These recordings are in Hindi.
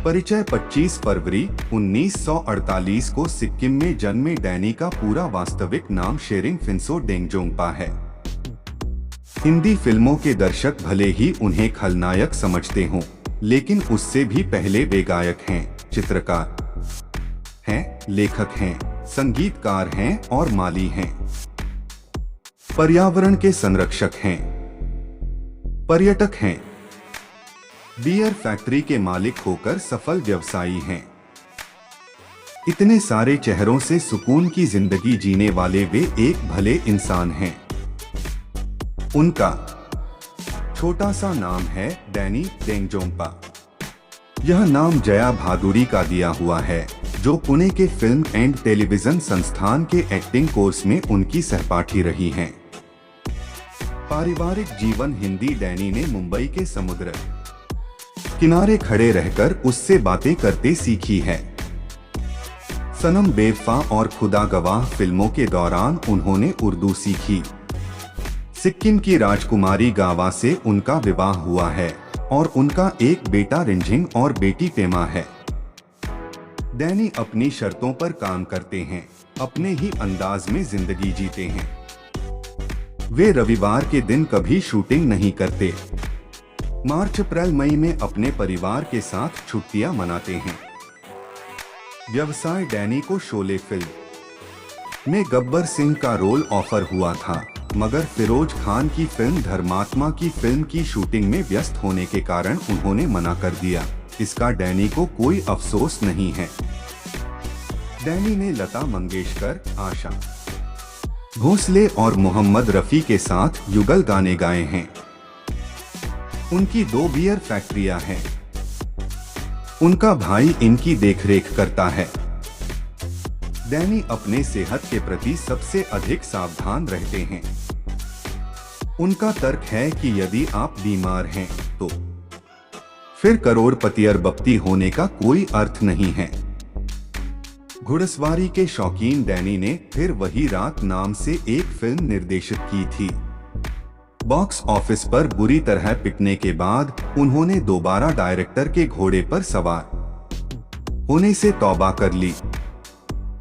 परिचय 25 फरवरी 1948 को सिक्किम में जन्मे डैनी का पूरा वास्तविक नाम शेरिंग फिन्सो डेंगजोंगपा है। हिंदी फिल्मों के दर्शक भले ही उन्हें खलनायक समझते हों, लेकिन उससे भी पहले वे गायक हैं, चित्रकार हैं, लेखक हैं, संगीतकार हैं और माली हैं। पर्यावरण के संरक्षक हैं, पर्यटक हैं, बियर फैक्ट्री के मालिक होकर सफल व्यवसायी हैं। इतने सारे चेहरों से सुकून की जिंदगी जीने वाले वे एक भले इंसान हैं। उनका छोटा सा नाम है डैनी डेंगजोंगपा। यह नाम जया भादुड़ी का दिया हुआ है, जो पुणे के फिल्म एंड टेलीविजन संस्थान के एक्टिंग कोर्स में उनकी सहपाठी रही हैं। पारिवारिक जीवन हिंदी डैनी ने मुंबई के समुद्र किनारे खड़े रहकर उससे बातें करते सीखी है। सनम बेवफा और खुदा गवाह फिल्मों के दौरान उन्होंने उर्दू सीखी। सिक्किम की राजकुमारी गावा से उनका विवाह हुआ है और उनका एक बेटा रिंझिंग और बेटी पेमा है। डैनी अपनी शर्तों पर काम करते हैं, अपने ही अंदाज में जिंदगी जीते हैं। वे रविवार के दिन कभी शूटिंग नहीं करते। मार्च अप्रैल मई में अपने परिवार के साथ छुट्टियां मनाते हैं। व्यवसाय डैनी को शोले फिल्म में गब्बर सिंह का रोल ऑफर हुआ था, मगर फिरोज खान की फिल्म धर्मात्मा की फिल्म की शूटिंग में व्यस्त होने के कारण उन्होंने मना कर दिया। इसका डैनी को कोई अफसोस नहीं है। डैनी ने लता मंगेशकर, आशा भोसले और मोहम्मद रफी के साथ युगल गाने गाए हैं। उनकी 2 बियर फैक्ट्रियां हैं। उनका भाई इनकी देखरेख करता है। डैनी अपने सेहत के प्रति सबसे अधिक सावधान रहते हैं। उनका तर्क है कि यदि आप बीमार हैं तो फिर करोड़पति अरबपति होने का कोई अर्थ नहीं है। घुड़सवारी के शौकीन डैनी ने फिर वही रात नाम से एक फिल्म निर्देशित की थी। बॉक्स ऑफिस पर बुरी तरह पिटने के बाद उन्होंने दोबारा डायरेक्टर के घोड़े पर सवार होने से तौबा कर ली।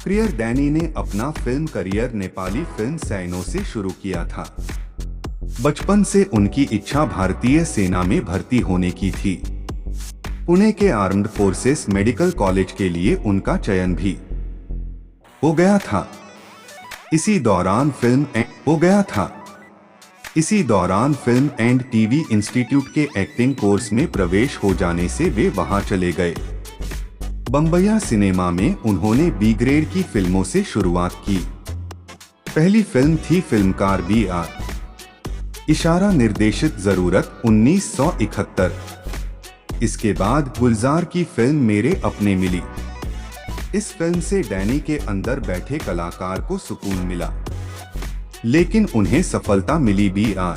प्रियर डैनी ने अपना फिल्म करियर नेपाली फिल्म सैनो से शुरू किया था। बचपन से उनकी इच्छा भारतीय सेना में भर्ती होने की थी। पुणे के आर्म्ड फोर्सेस मेडिकल कॉलेज के लिए उनका चयन भी हो गया था। इसी दौरान फिल्म एंड टीवी इंस्टीट्यूट के एक्टिंग कोर्स में प्रवेश हो जाने से वे वहां चले गए। बम्बैया सिनेमा में उन्होंने बी ग्रेड की फिल्मों से शुरुआत की। पहली फिल्म थी फिल्मकार BR इशारा निर्देशित जरूरत 1971। इसके बाद गुलजार की फिल्म मेरे अपने मिली। इस फिल्म से डैनी के अंदर बैठे कलाकार को सुकून मिला, लेकिन उन्हें सफलता मिली BR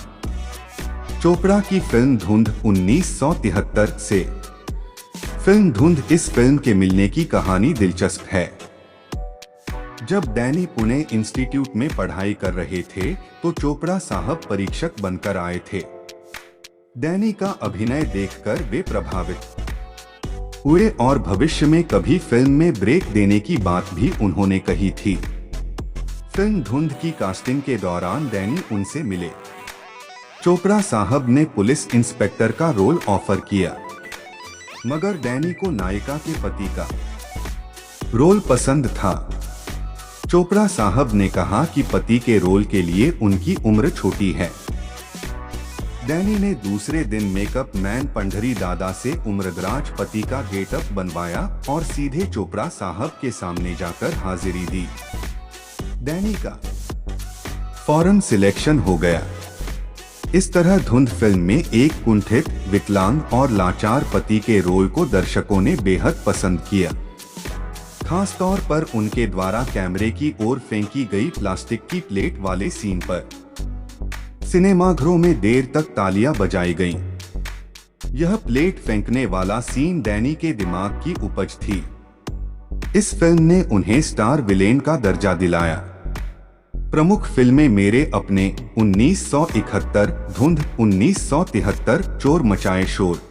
चोपड़ा की फिल्म धुंध 1973 से। फिल्म धुंध इस फिल्म के मिलने की कहानी दिलचस्प है। जब डैनी पुणे इंस्टीट्यूट में पढ़ाई कर रहे थे तो चोपड़ा साहब परीक्षक बनकर आए थे। डैनी का अभिनय देखकर वे प्रभावित हुए और भविष्य में कभी फिल्म में ब्रेक देने की बात भी उन्होंने कही थी। फिल्म धुंध की कास्टिंग के दौरान डैनी उनसे मिले। चोपड़ा साहब ने पुलिस इंस्पेक्टर का रोल ऑफर किया, मगर डैनी को नायिका के पति का रोल पसंद था। चोपड़ा साहब ने कहा कि पति के रोल के लिए उनकी उम्र छोटी है। डैनी ने दूसरे दिन मेकअप मैन पंढरी दादा से उम्रदराज पति का गेटअप बनवाया और सीधे चोपड़ा साहब के सामने जाकर हाजिरी दी। डैनी का फौरन सिलेक्शन हो गया। इस तरह धुंध फिल्म में एक कुंठित, विकलांग और लाचार पति के रोल को दर्शकों ने बेहद पसंद किया, खास तौर पर उनके द्वारा कैमरे की ओर फेंकी गई प्लास्टिक की प्लेट वाले सीन पर। सिनेमाघरों में देर तक तालियां बजाई गईं। यह प्लेट फेंकने वाला सीन डैनी के दिमाग की उपज थी। इस फिल्म ने उन्हें स्टार विलेन का दर्जा दिलाया। प्रमुख फिल्में मेरे अपने 1971, धुंध 1973, चोर मचाए शोर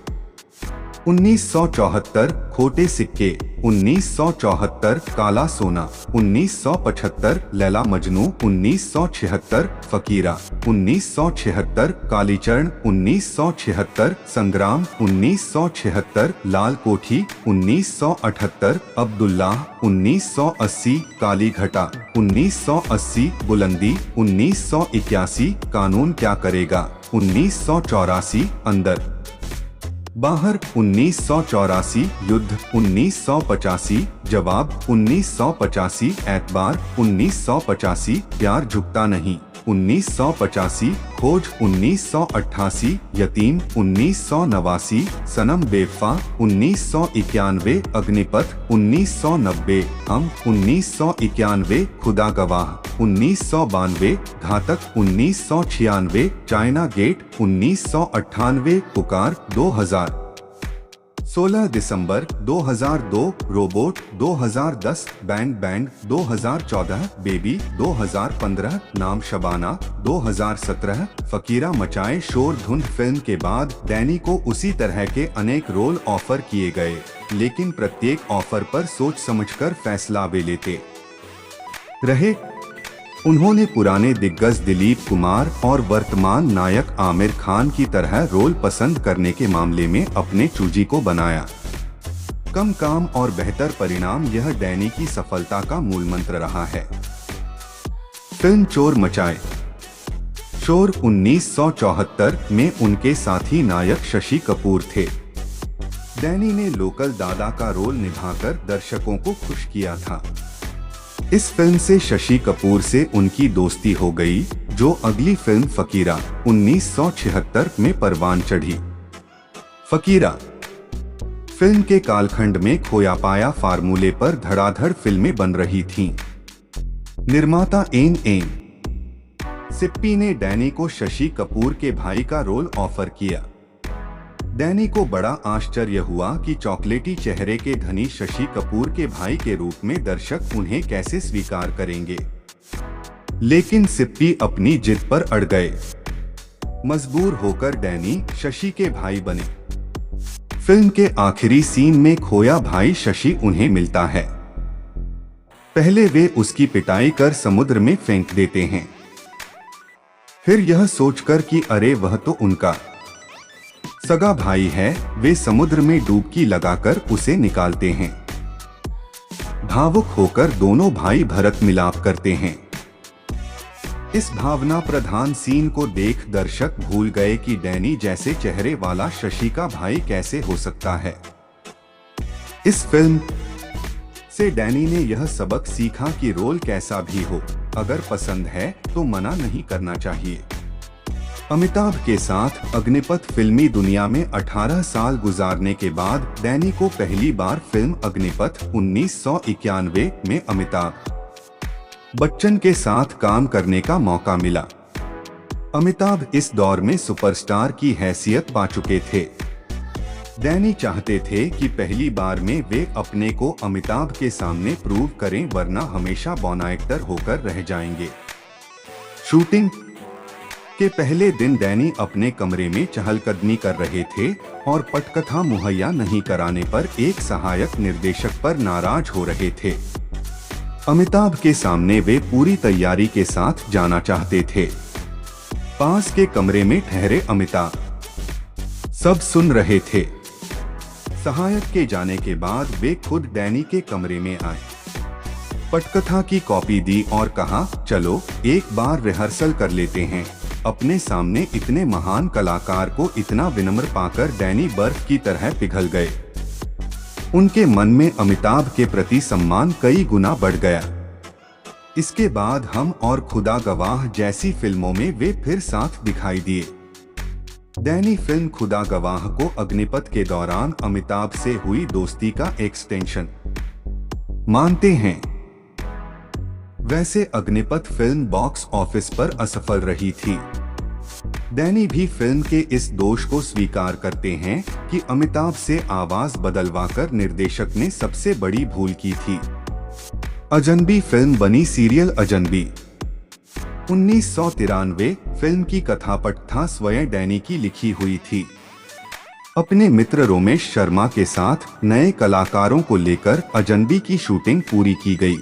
1974 खोटे सिक्के, 1974 काला सोना, 1975 लैला मजनू, 1976 फकीरा, 1976 कालीचरण, 1976 संग्राम, 1976 लाल कोठी, 1978 अब्दुल्लाह, 1980 काली घटा, 1980 बुलंदी, 1981 कानून क्या करेगा, 1984 अंदर बाहर, 1984 युद्ध, 1985 जवाब, 1985 एतबार, 1985 प्यार झुकता नहीं, 1985 खोज, 1988 यतीम, 1989 सनम बेवफा, 1991 अग्निपथ, 1990 हम, 1991 खुदा गवाह, 1992 घातक, 1996 चाइना गेट, 1998 पुकार, 2000 16 दिसंबर 2002 रोबोट, 2010 बैंड बैंड, 2014 बेबी, 2015 नाम शबाना, 2017 फकीरा मचाए शोर। धुंध फिल्म के बाद डैनी को उसी तरह के अनेक रोल ऑफर किए गए, लेकिन प्रत्येक ऑफर पर सोच समझकर फैसला वे लेते रहे। उन्होंने पुराने दिग्गज दिलीप कुमार और वर्तमान नायक आमिर खान की तरह रोल पसंद करने के मामले में अपने चूजी को बनाया। कम काम और बेहतर परिणाम, यह डैनी की सफलता का मूल मंत्र रहा है। फिल्म चोर मचाए शोर 1974 में उनके साथी नायक शशि कपूर थे। डैनी ने लोकल दादा का रोल निभाकर दर्शकों को खुश किया था। इस फिल्म से शशि कपूर से उनकी दोस्ती हो गई, जो अगली फिल्म फकीरा 1976 में परवान चढ़ी। फकीरा फिल्म के कालखंड में खोया पाया फार्मूले पर धड़ाधड़ फिल्में बन रही थीं। निर्माता एन सिप्पी ने डैनी को शशि कपूर के भाई का रोल ऑफर किया। डैनी को बड़ा आश्चर्य हुआ कि चॉकलेटी चेहरे के धनी शशि कपूर के भाई के रूप में दर्शक उन्हें कैसे स्वीकार करेंगे, लेकिन सिप्पी अपनी जिद पर अड़ गए। मजबूर होकर डैनी शशि के भाई बने। फिल्म के आखिरी सीन में खोया भाई शशि उन्हें मिलता है। पहले वे उसकी पिटाई कर समुद्र में फेंक देते हैं, फिर यह सोचकर कि अरे वह तो उनका सगा भाई है, वे समुद्र में डुबकी लगाकर उसे निकालते हैं। भावुक होकर दोनों भाई भरत मिलाप करते हैं। इस भावना प्रधान सीन को देख दर्शक भूल गए कि डैनी जैसे चेहरे वाला शशि का भाई कैसे हो सकता है। इस फिल्म से डैनी ने यह सबक सीखा कि रोल कैसा भी हो, अगर पसंद है तो मना नहीं करना चाहिए। अमिताभ के साथ अग्निपथ फिल्मी दुनिया में 18 साल गुजारने के बाद डैनी को पहली बार फिल्म अग्निपथ 1991 में अमिताभ बच्चन के साथ काम करने का मौका मिला। अमिताभ इस दौर में सुपरस्टार की हैसियत पा चुके थे। डैनी चाहते थे कि पहली बार में वे अपने को अमिताभ के सामने प्रूव करें, वरना हमेशा बॉर्न एक्टर होकर रह जाएंगे। शूटिंग के पहले दिन डैनी अपने कमरे में चहलकदमी कर रहे थे और पटकथा मुहैया नहीं कराने पर एक सहायक निर्देशक पर नाराज हो रहे थे। अमिताभ के सामने वे पूरी तैयारी के साथ जाना चाहते थे। पास के कमरे में ठहरे अमिताभ सब सुन रहे थे। सहायक के जाने के बाद वे खुद डैनी के कमरे में आए, पटकथा की कॉपी दी और कहा, चलो एक बार रिहर्सल कर लेते हैं। अपने सामने इतने महान कलाकार को इतना विनम्र पाकर डैनी बर्फ की तरह पिघल गए। उनके मन में अमिताभ के प्रति सम्मान कई गुना बढ़ गया। इसके बाद हम और खुदा गवाह जैसी फिल्मों में वे फिर साथ दिखाई दिए। डैनी फिल्म खुदा गवाह को अग्निपथ के दौरान अमिताभ से हुई दोस्ती का एक्सटेंशन मानते हैं। वैसे अग्निपथ फिल्म बॉक्स ऑफिस पर असफल रही थी। डैनी भी फिल्म के इस दोष को स्वीकार करते हैं कि अमिताभ से आवाज बदलवाकर निर्देशक ने सबसे बड़ी भूल की थी। अजनबी फिल्म बनी सीरियल अजनबी 1993। फिल्म की कथापटकथा स्वयं डैनी की लिखी हुई थी। अपने मित्र रोमेश शर्मा के साथ नए कलाकारों को लेकर अजनबी की शूटिंग पूरी की गई,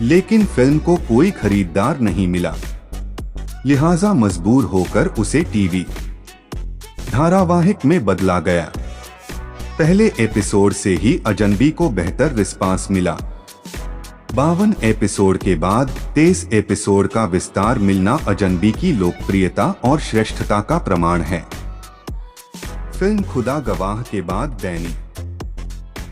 लेकिन फिल्म को कोई खरीदार नहीं मिला, लिहाजा मजबूर होकर उसे टीवी धारावाहिक में बदला गया। पहले एपिसोड से ही अजनबी को बेहतर रिस्पांस मिला। 52 एपिसोड के बाद 23 एपिसोड का विस्तार मिलना अजनबी की लोकप्रियता और श्रेष्ठता का प्रमाण है। फिल्म खुदा गवाह के बाद डैनी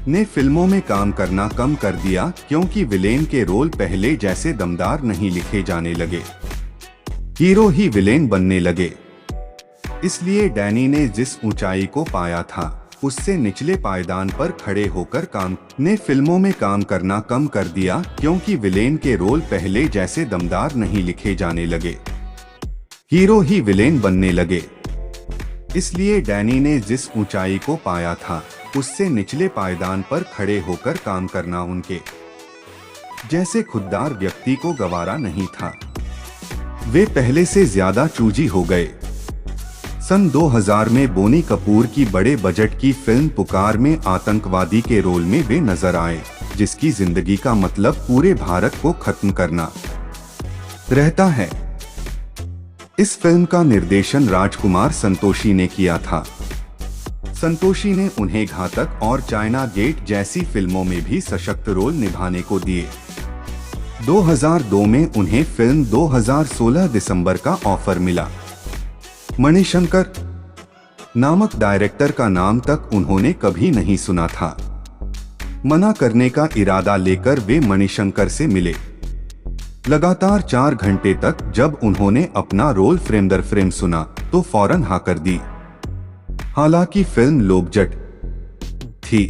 ने फिल्मों में काम करना कम कर दिया क्योंकि विलेन के रोल पहले जैसे दमदार नहीं लिखे जाने लगे, हीरो ही विलेन बनने लगे। इसलिए डैनी ने जिस ऊंचाई को पाया था उससे निचले पायदान पर खड़े होकर काम ने फिल्मों में काम करना कम कर दिया क्योंकि विलेन के रोल पहले जैसे दमदार नहीं लिखे जाने लगे, हीरो ही विलेन बनने लगे। इसलिए डैनी ने जिस ऊंचाई को पाया था उससे निचले पायदान पर खड़े होकर काम करना उनके जैसे खुददार व्यक्ति को गवारा नहीं था। वे पहले से ज्यादा चूजी हो गए। सन 2000 में बोनी कपूर की बड़े बजट की फिल्म पुकार में आतंकवादी के रोल में वे नजर आए, जिसकी जिंदगी का मतलब पूरे भारत को खत्म करना रहता है। इस फिल्म का निर्देशन राजकुमार संतोषी ने किया था। संतोषी ने उन्हें घातक और चाइना गेट जैसी फिल्मों में भी सशक्त रोल निभाने को दिए। 2002 में उन्हें फिल्म 2016 दिसंबर का ऑफर मिला। मणिशंकर नामक डायरेक्टर का नाम तक उन्होंने कभी नहीं सुना था। मना करने का इरादा लेकर वे मणिशंकर से मिले। लगातार 4 घंटे तक जब उन्होंने अपना रोल फ्रेम दर फ्रेम सुना तो फौरन हाँ कर दी। हालांकि फिल्म लोकजट थी।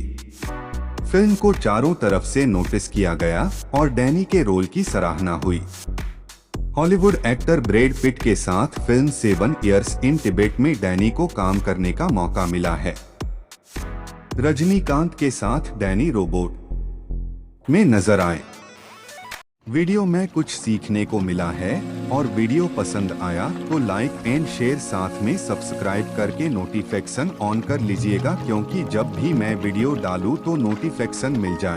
फिल्म को चारों तरफ से नोटिस किया गया और डैनी के रोल की सराहना हुई। हॉलीवुड एक्टर ब्रैड पिट के साथ फिल्म 7 इयर्स इन तिब्बत में डैनी को काम करने का मौका मिला है। रजनीकांत के साथ डैनी रोबोट में नजर आए। वीडियो में कुछ सीखने को मिला है और वीडियो पसंद आया तो लाइक एंड शेयर, साथ में सब्सक्राइब करके नोटिफिकेशन ऑन कर लीजिएगा, क्योंकि जब भी मैं वीडियो डालूं तो नोटिफिकेशन मिल जाए।